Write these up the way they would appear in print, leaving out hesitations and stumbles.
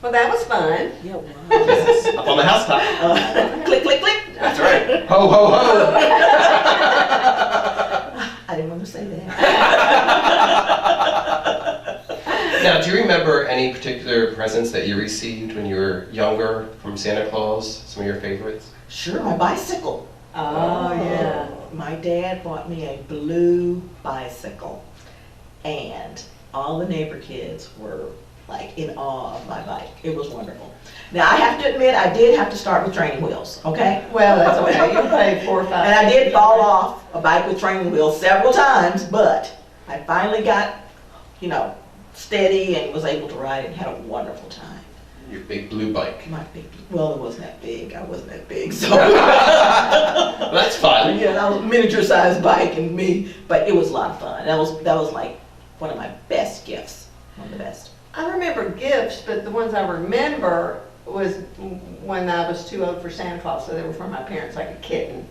Well, that was fun. Yeah, wow. Yes, up on the housetop. Click, click, click. That's right. Ho, ho, ho. I didn't want to say that. Now, do you remember any particular presents that you received when you were younger from Santa Claus? Some of your favorites? Sure, my bicycle. Oh, yeah. My dad bought me a blue bicycle, and all the neighbor kids were like in awe of my bike. It was wonderful. Now, I have to admit, I did have to start with training wheels, okay? Well, that's okay. You paid 4 or 5. And I did fall off a bike with training wheels several times, but I finally got, steady and was able to ride it and had a wonderful time. Your big blue bike. My big, well, it wasn't that big. I wasn't that big, so. Well, that's fun. Yeah, that was a miniature-sized bike and me, but it was a lot of fun. That was like one of my best gifts, one of the best. I remember gifts, but the ones I remember was when I was too old for Santa Claus, so they were from my parents, like a kitten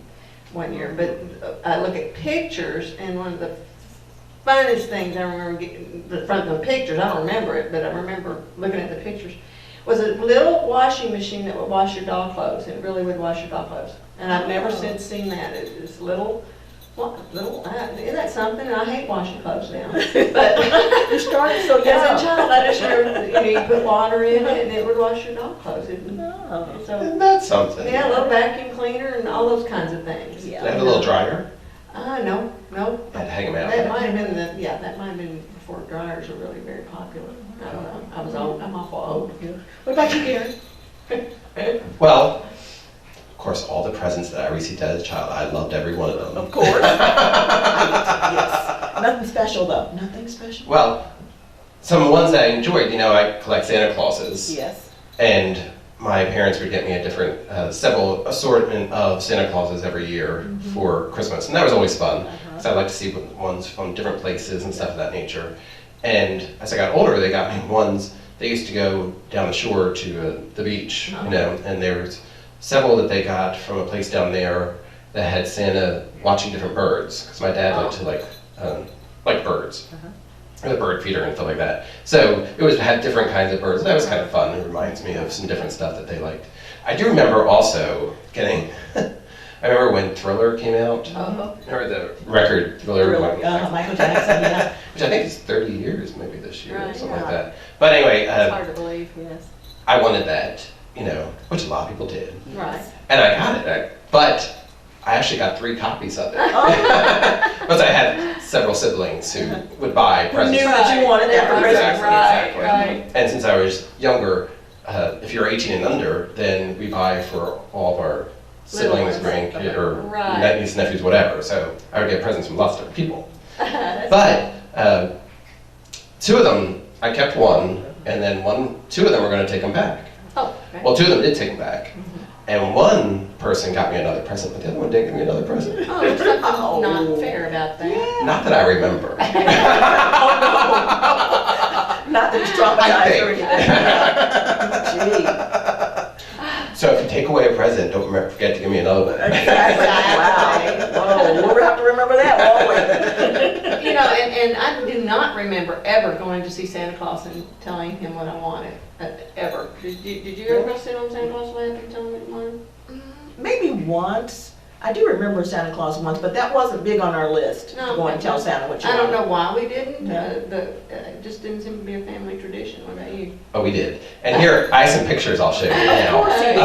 one year. But I look at pictures, and one of the funnest things I remember getting from the pictures, I don't remember it, but I remember looking at the pictures, was a little washing machine that would wash your dog clothes. It really would wash your dog clothes. And I've never since seen that. It's little, isn't that something? I hate washing clothes now. But You started so young. as a child, I just remember, you put water in it and it would wash your dog clothes. Oh. So, Isn't that something? yeah, a little vacuum cleaner and all those kinds of things. Yeah. Did it have a little dryer? No. Had to hang them out. That might have been that might have been before dryers were really very popular. I don't know. I was old. I'm awful old. What about you, Gary? Well, of course, all the presents that I received as a child, I loved every one of them. Of course. Yes. Nothing special, though. Nothing special? Well, some ones that I enjoyed, I collect Santa Clauses. Yes. And my parents would get me a different, several assortment of Santa Clauses every year for Christmas. And that was always fun, because I like to see ones from different places and stuff of that nature. And as I got older, they got me ones, they used to go down the shore to the beach, and there's several that they got from a place down there that had Santa watching different birds, because my dad liked to like birds. Or the bird feeder and stuff like that. So it had different kinds of birds. That was kind of fun. It reminds me of some different stuff that they liked. I do remember also getting, I remember when Thriller came out. Remember the record Thriller? Michael Jackson, yeah. Which I think is 30 years maybe this year or Right, something like yeah. that. But anyway, It's hard to believe, yes. I wanted that, which a lot of people did. Right. And I got it, but I actually got 3 copies of it. Because I had several siblings who would buy Who presents. knew that you wanted that for Christmas? Exactly. Right. And since I was younger, if you're 18 and under, then we buy for all of our siblings, ones. or Right. nieces, nephews, whatever. So I would get presents from lots of different people. But 2 of them, I kept one, and then 2 of them were going to take them back. Oh, okay. Well, 2 of them did take them back. And one person got me another present, but the other one didn't give me another present. Oh, there's something not fair about that. Not that I remember. Not that it's traumatized or anything. Gee. So if you take away a present, don't forget to give me another one. Exactly. Wow. Whoa, we'll have to remember that, won't we? And I do not remember ever going to see Santa Claus and telling him what I wanted, ever. Did you ever go sit on Santa Claus' lap and tell him what you wanted? Maybe once. I do remember Santa Claus once, but that wasn't big on our list, to No, go and tell Santa what you I don't wanted. know why we didn't. Yeah. It just didn't seem to be a family tradition. What about you? Oh, we did. And here, I have some pictures I'll show you now. course you did.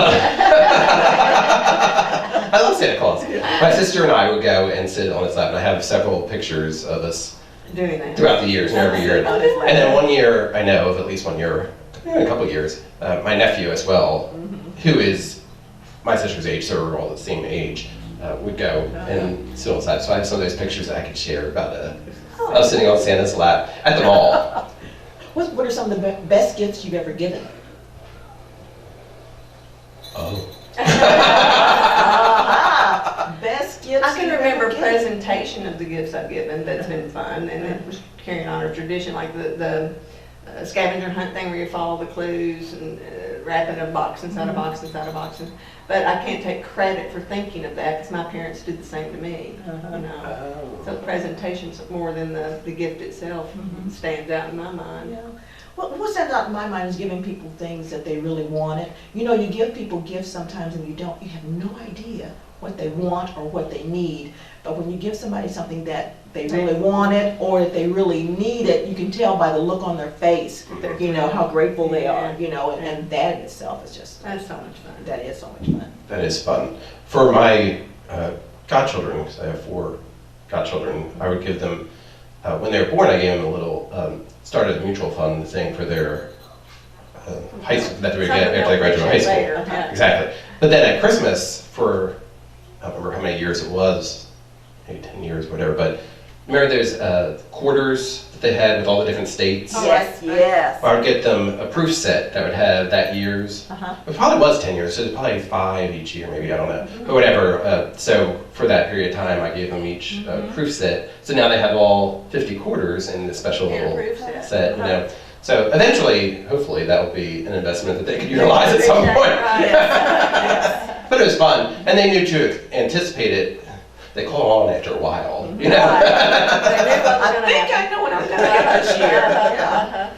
I love Santa Claus. My sister and I would go and sit on his lap, and I have several pictures of us Doing that. throughout the years, and every year. On his lap. And then one year, I know of at least one year, maybe a couple of years, my nephew as well, who is my sister's age, so we're all the same age, would go and sit on his lap. So I have some of those pictures that I could share about us sitting on Santa's lap at the mall. What are some of the best gifts you've ever given? Oh. Best gifts I can you've remember ever given? presentation of the gifts I've given that's been fun, and it was carrying on a tradition like the scavenger hunt thing where you follow the clues and wrapping a box inside a box inside a box. But I can't take credit for thinking of that because my parents did the same to me. So the presentation's more than the gift itself stands out in my mind. Yeah. What stands out in my mind is giving people things that they really wanted. You know, you give people gifts sometimes and you have no idea what they want or what they need. But when you give somebody something that they really wanted or that they really needed, you can tell by the look on their face, you know, how grateful they are, you know, and that in itself is just, That's so much fun. that is so much fun. That is fun. For my godchildren, because I have 4 godchildren, I would give them, when they were born, I gave them a little, started a mutual fund thing for their high school, that they would get after they graduate high school. Later, yeah. Exactly. But then at Christmas, for, I don't remember how many years it was, maybe 10 years, whatever, but remember there's quarters that they had with all the different states? Oh, Yes, right. yes. I would get them a proof set that would have that year's. Uh-huh. It probably was 10 years, so it's probably 5 each year, maybe, I don't know. But whatever, so for that period of time, I gave them each proof set. So now they have all 50 quarters in this special Yeah, little proof set. set, you know. So eventually, hopefully, that will be an investment that they could utilize at some point. Right. But it was fun, and they knew to anticipate it. They caught on after a while, you know. I think I know what I'm gonna get this year. Yeah.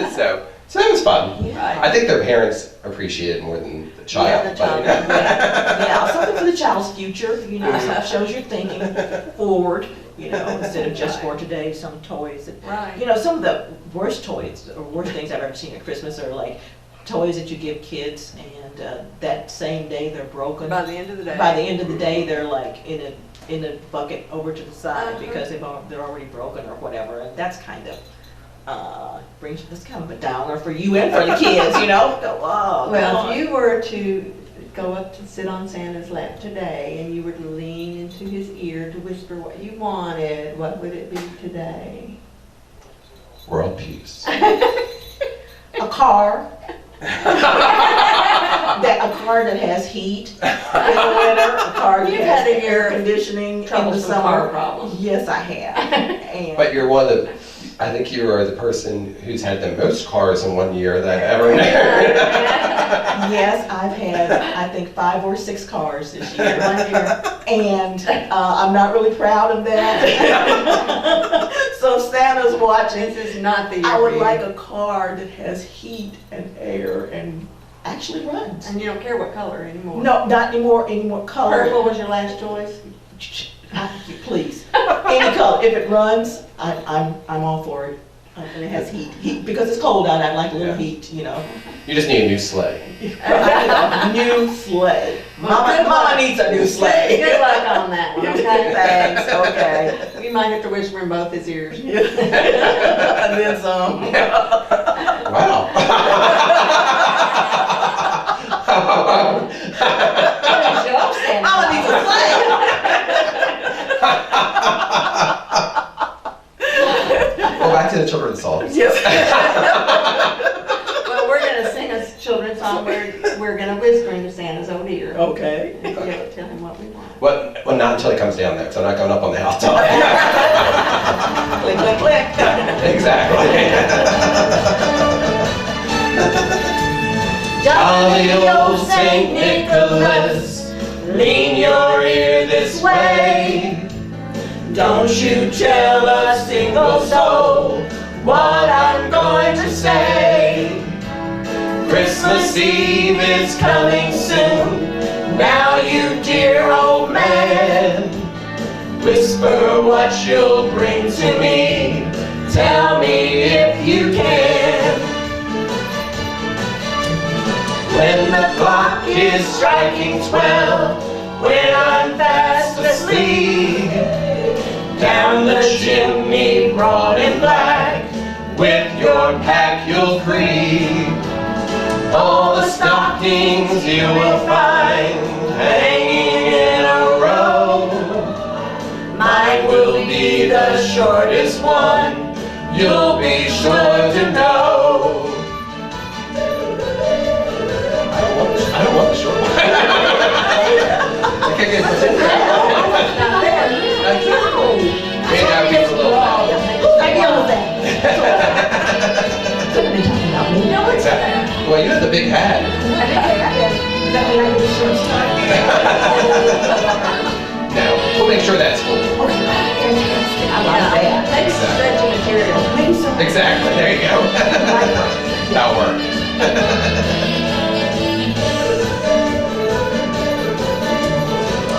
So that was fun. Yeah. I think their parents appreciate it more than the child. the child, but, you know. Yeah, something for the child's future, you know, stuff shows you're thinking forward, you know, instead of just for today, some toys. that- Right. You know, some of the worst toys, or worst things I've ever seen at Christmas are like toys that you give kids and that same day they're broken. By the end of the day. By the end of the day, they're like in a bucket over to the side Uh-huh. because they're already broken or whatever, and that's kind of, brings, that's kind of a downer for you and for the kids, you know? Go, oh, Well, come if on. you were to go up to sit on Santa's lap today and you were to lean into his ear to whisper what you wanted, what would it be today? World peace. A car. A car that has heat in the winter, a car that You've has had a air year conditioning in the troubles with car summer. problems. Yes, I have. And But you're one of the, I think you are the person who's had the most cars in one year that I've ever known. yes, I've had, I think, 5 or 6 cars this year. And I'm not really proud of that. So if Santa's watching, This is not the year I for would you. like a car that has heat and air and actually runs. And you don't care what color anymore. No, not anymore color. Purple was your last choice? Please, any color. If it runs, I'm all for it. And it has heat because it's cold out. I like a little Yeah. heat, you know. You just need a new sleigh. I need a new sleigh. Mama needs a new sleigh. Good luck on that one, okay? Thanks. Okay. You might have to whisper in both his ears. And then some. Wow. Show up, Santa Mama needs Claus. a sleigh. Go back to the children's songs. Yes. Well, we're gonna sing a children's song, we're gonna whisper into Santa's old ear. Okay. And tell him what we want. Well, not until he comes down there, because I'm not going up on the housetop. Click, click, click. Exactly. Jolly old Saint Nicholas, lean your ear this way. Don't you tell a single soul what I'm going to say. Christmas Eve is coming soon. Now you dear old man, whisper what you'll bring to me. Tell me if you can. When the clock is striking 12, when I'm fast asleep, down the chimney broad and black, with your pack you'll creep. All the stockings you will find hanging in a row. Mine will be the shortest one, you'll be sure to know. I don't want the short one. I can't get it. Maybe I'll give it a little bit. I deal with that. Couldn't be talking about me. No, it's Exactly. Well, you have the big hat. That mean I get a short start? Now, we'll make sure that's full. I like that. Maybe some stretchy material. Maybe some Exactly, there you go. That'll work.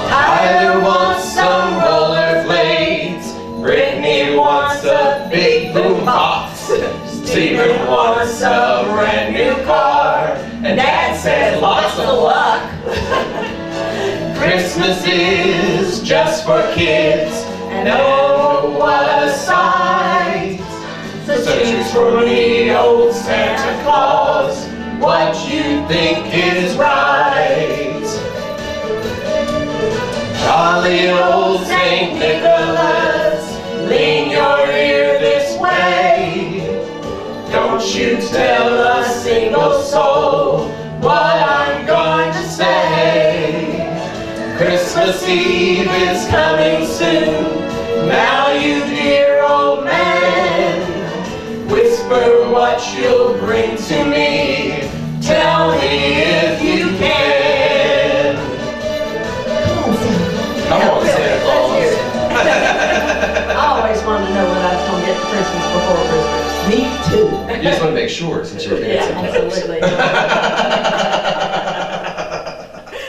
Tyler wants some rollerblades. Brittany wants a big boom box. Steven wants a brand new car. And Dad says lots of luck. Christmas is just for kids. And oh, what a sight. So choose for me, old Santa Claus, what you think is right. Jolly old Saint Nicholas, lean your ear this way. Don't you tell a single soul what I'm going to say. Christmas Eve is coming soon. Now you dear old man, whisper what you'll bring to me. Tell me if you can. Come on, Santa Claus. I always wanted to know what I was gonna get for Christmas before Christmas. Me too. You just want to make sure since you're Yeah, dancing. absolutely.